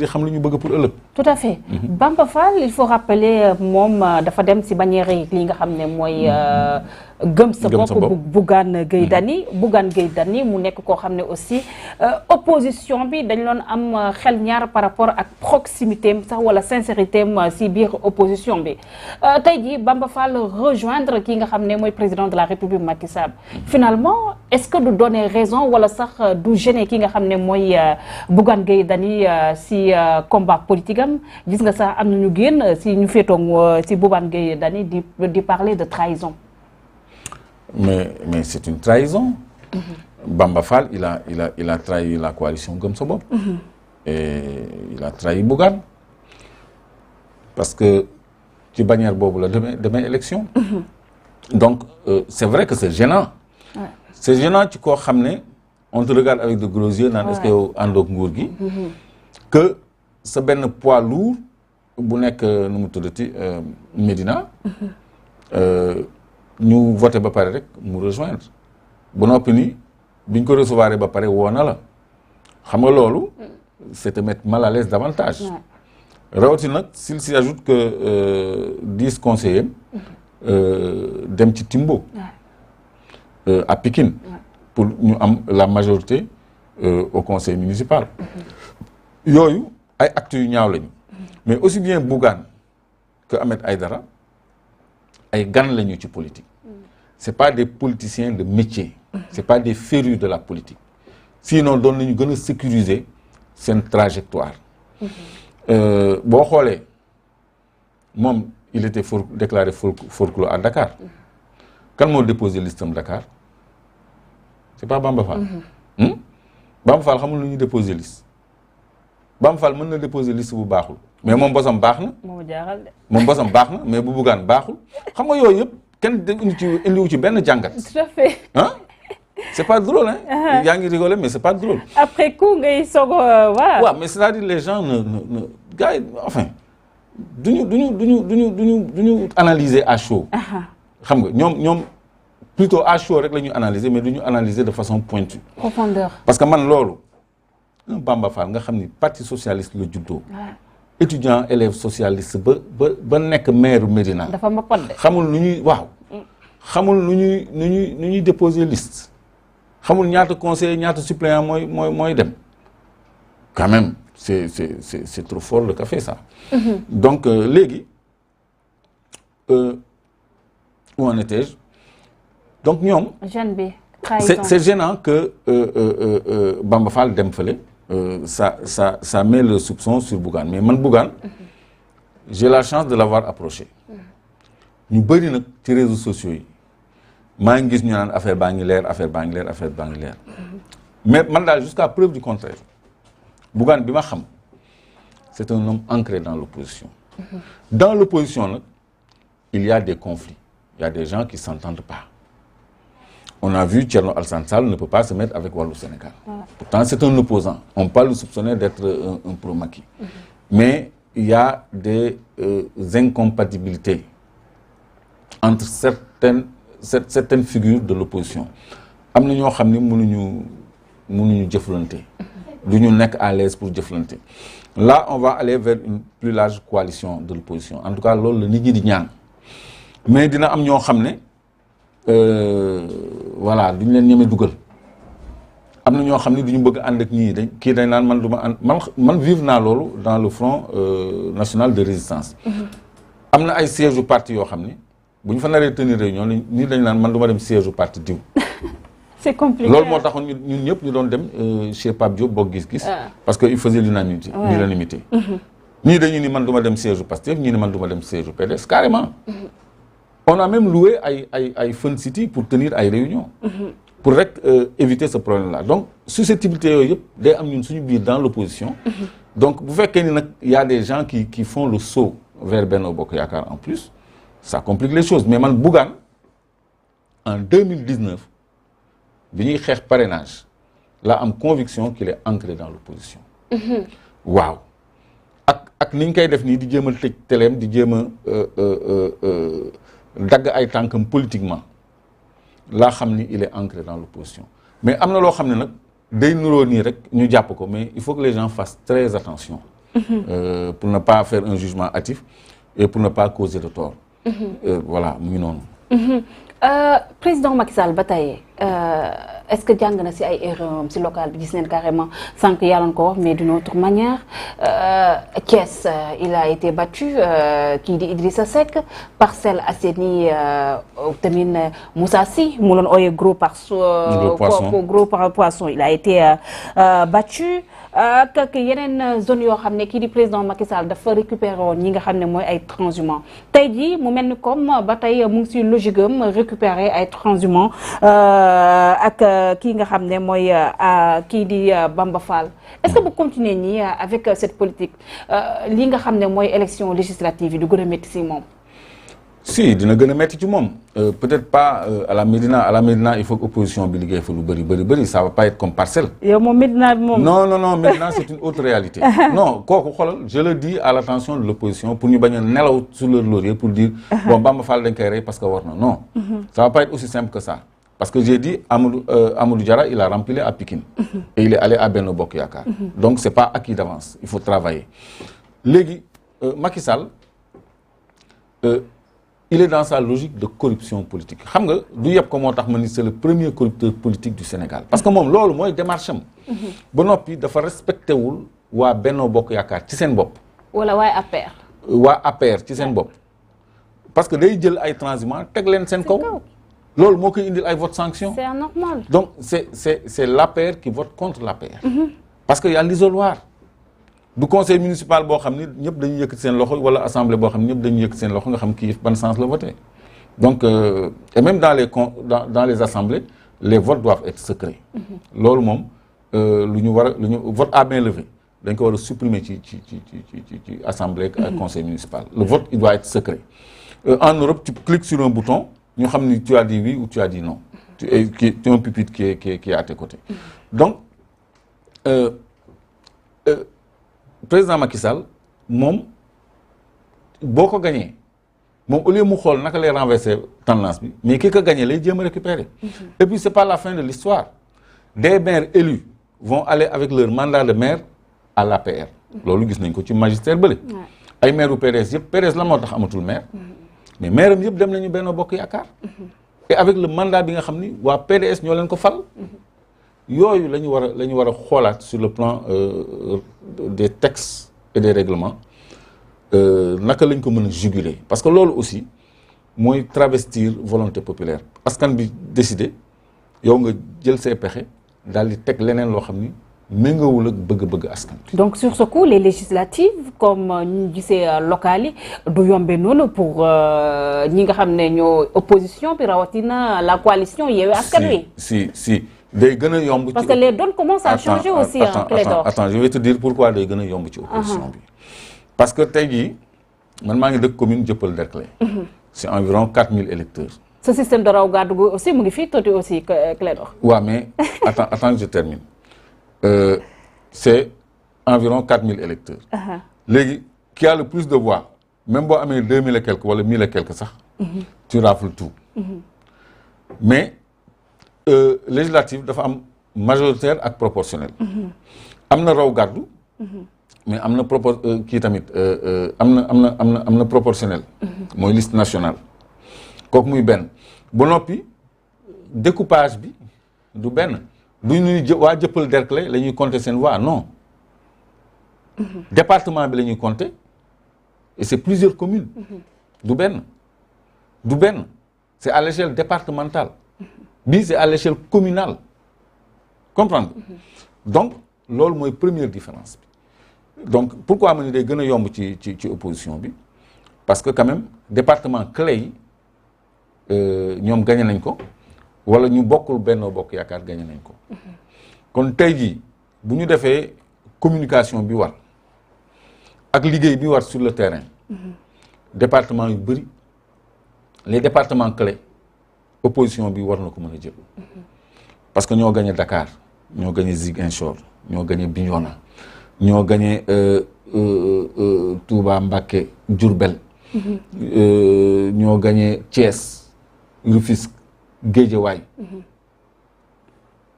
xam lu ñu bëgg pour ëllëg. tout à fait. Bamba Fall il faut rappeler moom dafa dem ci bannière yi li nga xam ne mooy gëm sa bopp Bougane Gueye Dany mu nekk koo xam ne aussi opposition bi dañ doon am xel ñaar par rapport ak proximité am sax wala sincérité am ci biir opposition bi tey jii Bamba Fall rejoindre ki nga xam ne mooy président de la République Macky Sall finalement est-ce que du donner raison wala sax du gêner ki nga xam ne mooy Bougane Gueye Dany ci combat politique am gis nga sax am na ñu génn ci ñu féetoon ci Bougane Gueye Dany di parler de trahison. mais c'est une trahison. Bamba Fall il a trahi la coalition Gëm Sa Bopp. Et il a trahi Bougane parce que ci bannière boobu la demee élection. Donc c'est vrai que c'est gênant. Ouais. C'est gênant ci koo xam ne on te regarde avec de gros yeux naan est-ce que yow àndoog nguur gi. Que sa benn poids lourd bu nekk nu mu tuddati Médina. ñu voté ba pare rek mu rejoindre ba noppi ni biñ ko recevoir ba pare woo na la xam nga loolu c'est te mettre mal à l'aise davantage. rawatina nag s'il s'y ajoute que 10 conseillers dem ci Timbo à Pikine pour ñu am la majorité au conseil municipal. yooyu ay actes yu ñaaw lañu mais aussi bien Bougane que Ahmed Aïdara ay gan lañu ci politique. C'est pas des politiciens de métier. C'est pas des férus de la politique. Sinon doon nañu gën a sécuriser seen trajectoire. boo xoolee moom il était déclaré forclos à Dakar. Kan moo déposé listam Dakar c'est pas Bamba Fall. Bamba Fall xamul lu ñuy déposé liste. Bamba Fall mën na déposer liste bu baaxul mais moom bosam baax na. moom bosam baax na mais bu Bougane baaxul xam nga yooyu yëpp kenn indiwu ci benn jàngat. tout à fait. ah c'est pas drôle hein. yaa ngi rigoler mais c'est pas drôle. après coup ngay soog voilà. waaw mais c'est-à-dire les gens ne gars yi enfin duñu analyser à chaud. xam nga ñoom plutôt à chaud rek la ñuy analyser mais duñu analyser de façon pointue. profondeur. parce que man loolu. Bamba Fall nga xam ni parti socialiste la juddoo. étudiant élève socialiste ba nekk maire Médina. dafa mbapat de. xamul nu ñuy waaw. xamul nu ñuy déposer liste. xamul ñaata conseiller ñaata suppléant mooy dem. quand même c'est trop fort le café ça. Donc léegi où en étais-je donc ñoom. jeune bi. c'est gênant que Bamba Fall dem fële. Ça met le soupçon sur Bougane mais man Bougane j'ai la chance de l'avoir approché ñu bëri nag ci réseaux sociaux yi maa ngi gis ñu naan affaire baa ngi leer mais man daal jusqu'à preuve du contraire Bougane bi ma xam c'est un homme ancré dans l'opposition. Dans l'opposition nag il y a des conflits, il y a des gens qui s'entendent pas. On a vu Thierno Alassane Sall ne peut pas se mettre avec Wallu Sénégal. Pourtant, c'est un opposant. On peut le soupçonner d'être un pro-Macky. Mais il y a des incompatibilités entre certaines figures de l'opposition. Am na ñoo xam ne mënuñu jëflante. Duñu nekk à l'aise pour jëflante. Là, on va aller vers une plus large coalition de l'opposition. En tout cas, loolu la nit ñi di ñaan. Mais dina am ñoo xam ne voilà duñu leen ñeme dugal am na ñoo xam ne duñu bëgg ànd ak ñii dañ naan man du ma ànd man vivre naa loolu dans le front national de résistance. am na ay sièges u parti yoo xam ne bu ñu fa naree tenir réunion nii dañ naan man du ma dem siège u parti diw. c'est compliqué loolu moo taxoon ñun ñëpp ñu doon dem chez Pape Diop Bokk Gis Gis. parce que il faisait l'unanimité. ñii dañu ni man du ma dem siège u Pastef ñii ni man du ma dem siège u PDS carrément. On a même loué ay Fun City pour tenir ay réunions. Pour rek éviter ce problème-là. Donc susceptibilité yooyu yëpp day am ñun suñu biir dans l'opposition. Donc bu fekkee ni nag y a des gens qui font le saut vers Benno Bokk Yaakaar en plus ça complique les choses mais man Bougane en 2019 bi ñuy xeex parrainage la am conviction qu'il est ancré dans l'opposition. waaw ak ni ñu koy def nii di jéem a tëj teleem di jéem a dagg ay tànkam politiquement laa xam ni il est ancré dans l'opposition mais am na loo xam ne nag day nuroo nii rek ñu jàpp ko mais il faut que les gens fassent très attention pour ne pas faire un jugement hâtif et pour ne pas causer de tort. Voilà mu ngi noonu. Président Macky Sall ba tey est-ce que jàng na si ay erreur si local bi gis neen carrément sànq yàlla na ko wax mais d'une autre manière Thiès il a été battu kii di Idrissa Seck Parcelles Assainies tamit Moussa Sy mu doon ooyee gros poisson il a été battu ak yeneen zone yoo xam ne kii di président Macky Sall dafa récupérer woon ñi nga xam ne mooy ay transhumants tey jii mu mel ni comme ba tey mu ngi si logique am récupérer ay transhumants ak kii nga xam ne mooy kii di Bamba Fall est-ce que bu continuer nii avec cette politique lii nga xam ne mooy élection législative yi du gën a métti si moom. si dina gën a métti ci moom peut-être pas à la Médina il faut que opposition bi liggéey fa lu bëri ça va pas être comme Parcelles. yow moom Médina moom. non Médina c'est une autre réalité. non kooku xoolal je le dis à l'attention de l'opposition pour ñu bañ a nelaw sur leur laurier pour dire bon Bamba Fall dañ koy rey parce que war na non. ça va pas être aussi simple que ça parce que j'ai dit Amadou Diarra il a rempli à Pikine. et il est allé à Benno Bokk Yaakaar. donc c'est pas acquis d'avance il faut travailler léegi Macky Sall. il est dans sa logique de corruption politique xam nga du yëpp ko moo tax ma ni c'est le premier corrupteur politique du Sénégal parce que moom loolu mooy démarche am. ba noppi dafa respecté wul waa Benno Bokk Yaakaar ci seen bopp. wala waa APR. waa APR ci seen bopp. parce que day jël ay transhumants teg leen seen kaw. loolu moo koy indil ay vote sanction. c'est normal. donc c'est l'APR qui vote contre l'APR. parce que y a l'isoloir. du conseil municipal boo xam ni ñëpp dañuy yëkkati seen loxo wala assemblée boo xam ni ñëpp dañuy yëkkati seen loxo nga xam kii ban sens la voté donc et même dans les assemblées les votes doivent être secrets. loolu moom lu ñu vote à main levée dañ ko war a supprimer ci assemblée ak conseil municipal le vote il doit être secret. En Europe tu cliques sur un bouton ñu xam ni tu as dit oui ou tu as dit non tu as un pupitre qui est à tes côtés donc. Président Macky Sall moom boo ko gagné moom au lieu mu xool naka lay renverser tendance bi mais ki ko gagné lay jéem a récupérer. et puis c'est pas la fin de l'histoire des maires élus vont aller avec leur mandat de maire à l'APR. loolu gis nañ ko ci magistère bële. ay maire u PDS yëpp PDS la moo tax amatul maire. mais maire am yëpp dem nañu Benno Bokk Yaakaar. et avec le mandat bi nga xam ni waa PDS ñoo leen ko fal. yooyu la ñu war a xoolaat sur le plan des textes et des règlements naka lañ ko mën a juguler parce que loolu aussi mooy travestir volonté populaire askan bi décider yow nga jël say pexe daal di teg leneen loo xam ni méngoowul ak bëgg-bëgg askan bi. donc sur ce coup les législatives comme ñu gisee locales yi du yombe noonu pour ñi nga xam ne ñoo opposition bi rawatina la coalition Yewwi Askan Wi. si day gën a yomb ci parce que les donnes commencent à changer aussi Clédor. Attends je vais te dire pourquoi day gën a yomb ci opposition bi. parce que tey jii man maa ngi dëkk commune Dieuppeul Derklé. c'est environ 4000 électeurs. ce système de raw gàddu gi aussi mu ngi fii tuuti aussi Clédor. waaw mais attends que je termine c'est environ 4000 électeurs. léegi qui a le plus de voix même boo amee 2000 et quelques wala 1000 et quelques sax. tu rafles tout. mais législative dafa am majoritaire ak proportionnel. am na raw gàddu. mais am na kii tamit am na proportionnel. mooy liste nationale. kooku muy benn ba noppi découpage bi du benn du ñuy waa Dieuppeul Derklé la ñuy compter seen voix non. département bi la ñuy compter et c'est plusieurs communes. du benn c'est à l'échelle départementale. bii c'est à l'échelle communale comprendre donc loolu mooy première différence bi donc pourquoi ma ni day gën a yomb ci opposition bi parce que quand même département clé yi ñoom gagné nañ ko wala ñu bokkul Benno Bokk Yaakaar gagné nañ ko kon tey jii bu ñu defee communication bi war ak liggéey bi war sur le terrain département yu bëri les départements clés opposition bi war na ko mën a jël parce que ñoo gagné Dakar ñoo gagné Ziguinchor ñoo gagné Bignona ñoo gagné Touba Mbacké Diourbel ñoo gagné Thiès Rufisque Guédiawaye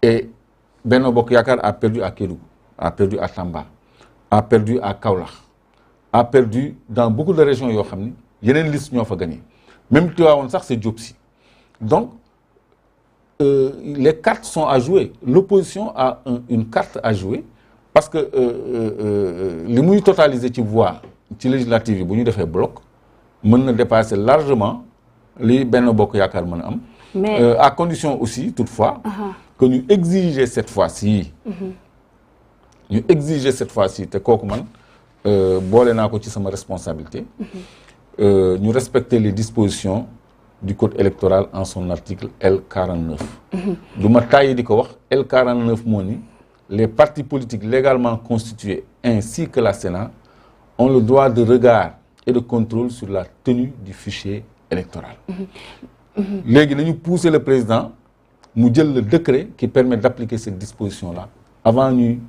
et Benno Bokk Yaakaar a perdu à Kédougou a perdu à Tamba a perdu à Kaolack, a perdu dans beaucoup de régions yoo xam ni yeneen liste ñoo fa gagné même Tivaouane sax c'est Diop Sy. Donc les cartes sont à jouer. L'opposition a une carte à jouer parce que li muy totaliser ci voix ci législative yi bu ñu defee bloc mën na dépasser largement li Benno Bokk Yaakaar mën a am. Mais à condition aussi toutefois que ñu exiger cette fois-ci ñu exiger cette fois-ci te kooku man boole naa ko ci sama responsabilité ñu respecter les dispositions du code électoral en son article L49 du ma tàyyi di ko wax L49 moo ni les partis politiques légalement constitués ainsi que la Sénat ont le droit de regard et de contrôle sur la tenue du fichier électoral. Léegi nañu pousser le président mu jël le décret qui permet d'appliquer cette disposition-là avant ñuy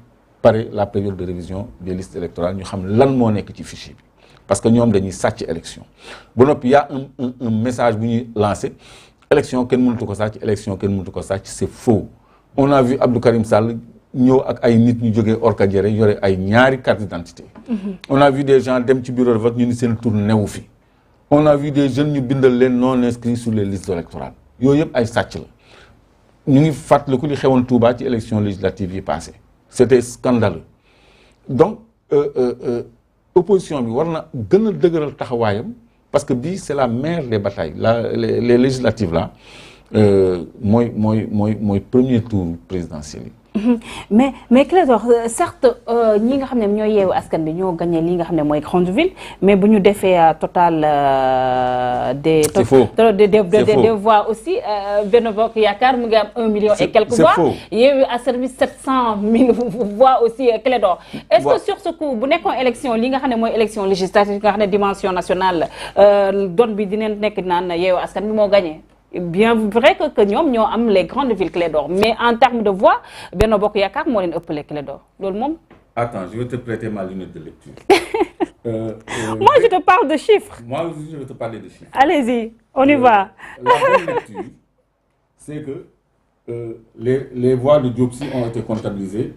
pare la période de révision des listes électorales ñu xam lan moo nekk ci fichier bi parce que ñoom dañuy sàcc élection ba noppi y a un message bu ñuy lancé élection kenn mënatu ko sàcc élection kenn mënatu ko sàcc c'est faux. On a vu Abdou Karim Sall ñëw ak ay nit ñu jógee Orkadiéré yore ay ñaari carte d'identité. On a vu des gens dem ci bureau de vote ñu ni seen tour newu fi. On a vu des jeunes ñu bindal leen non inscrits sur les listes électorales yooyu yëpp ay sàcc la ñu ngi fàttaliku li xewoon Touba ci élection législative yi passé c'était scandaleux. Donc opposition bi war na gën a dëgëral taxawaayam parce que bii c'est la mère des batailles les législatives là mooy premier tour présidentiel yi. mais Clédor certes ñi nga xam ne ñooy yeewu askan bi ñoo gagné li nga xam ne mooy grande ville mais bu ñu defee total des voix aussi Benno Bokk Yaakaar mu ngi am 1 million et quelques voix yeewu askan bi 700 000 voix aussi Clédor est-ce que sur ce coup bu nekkoon élection li nga xam ne mooy élection législative nga xam ne dimension nationale donne bi dinañ nekk naan yeewu askan bi moo gagné. Bien vrai que ñoom ñoo am les grandes villes Clédor mais en termes de voix Benno Bokk Yaakaar moo leen ëppale Clédor loolu moom. Attends, je vais te prêter ma lunette de lecture. Moi je te parle de chiffres. Moi aussi je vais te parler de chiffres. Allez-y, on y va. La bonne lecture, c'est que les voix de Diop Sy ont été comptabilisées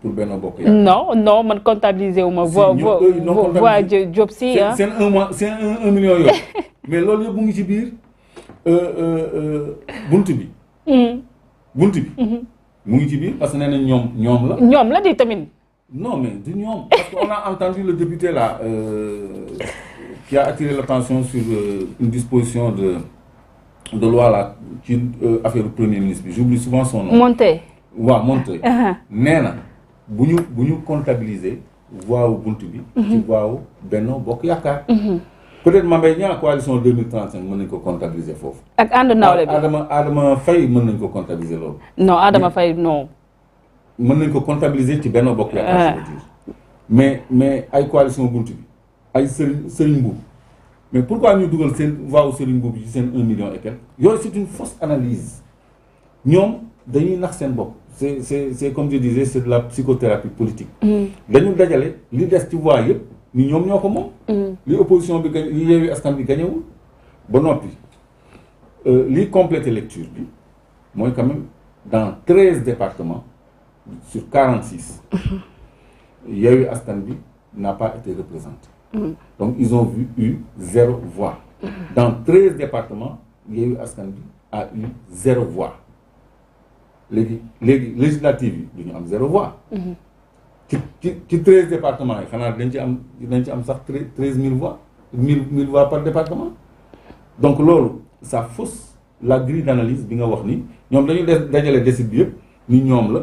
pour Benno Bokk Yaakaar. Non man comptabiliser wu ma voix Diop Sy. C'est un million yooyu mais loolu yëpp mu ngi ci biir. buntu bi. buntu bi. mu ngi ci biir parce que nee nañ ñoom la. ñoom la di tamit. non mais du ñoom parce qu'on a entendu le député là qui a attiré l'attention sur une disposition de loi là ci affaire premier ministre bi j'oublie souvent son nom. Monté. waaw Monté. nee na bu ñu comptabiliser voix wu buntu bi. ci voix wu Benno Bokk Yaakaar. Peut-être Mambay Niang coalition 2035 mën nañu ko comptabiliser foofu. ak ànd nawle bi Adama Faye mën nañu ko comptabiliser loolu. non Adama Faye non. mën nañu ko comptabiliser ci Benno Bokk Yaakaar. mais ay coalition buntu bi ay Serigne Mboup mais pourquoi ñu dugal seen voix wu Serigne Mboup ci seen 1 million et quelques. yooyu c'est une fausse analyse ñoom dañuy nax seen bopp c'est comme je disais c'est de la psychothérapie politique. dañu dajale li des ci voix yëpp. ni ñoom ñoo ko moom. li opposition bi gañ li Yewwi Askan bi gañewul ba noppi li complété lecture bi mooy quand même dans 13 départements sur 46 Yewwi Askan bi n'a pas été représenté. Donc ils ont eu 0 voix. Dans 13 départements Yewwi Askan bi a eu 0 voix léegi législative yi du ñu am 0 voix. ci 13 départements yi xanaa dañ ci am sax 13 000 voix 1000 voix par département donc loolu ça fausse la grille d'analyse bi nga wax ni ñoom dañu dajale décide bi yëpp ni ñoom la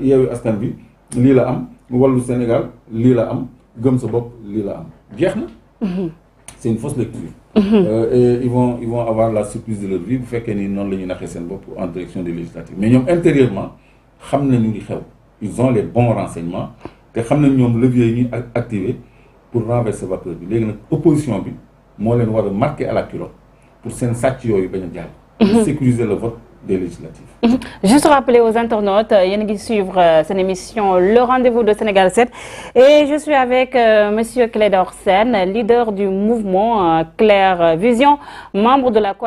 Yewwi Askan bi lii la am Wallu Sénégal lii la am Gëm Sa Bopp lii la am jeex na. C'est une fausse lecture. Et ils vont avoir la surprise de leur vie bu fekkee ni noonu la ñuy naxee seen bopp en direction des législatives mais ñoom intérieurement xam nañu ngi xew. Ils ont les bons renseignements te xam nañ ñoom levier yi ñuy activé pour renverser vapeur bi léegi nag opposition bi moo leen war a marquer à la culotte pour seen sàcc yooyu bañ a jàll. Sécuriser le vote des législatives. Juste rappeler aux internautes yéen a ngi suivre cette émission Le Rendez-vous de Sénégal 7 et je suis avec monsieur Clédor Sène leader du mouvement Claire Vision membre de la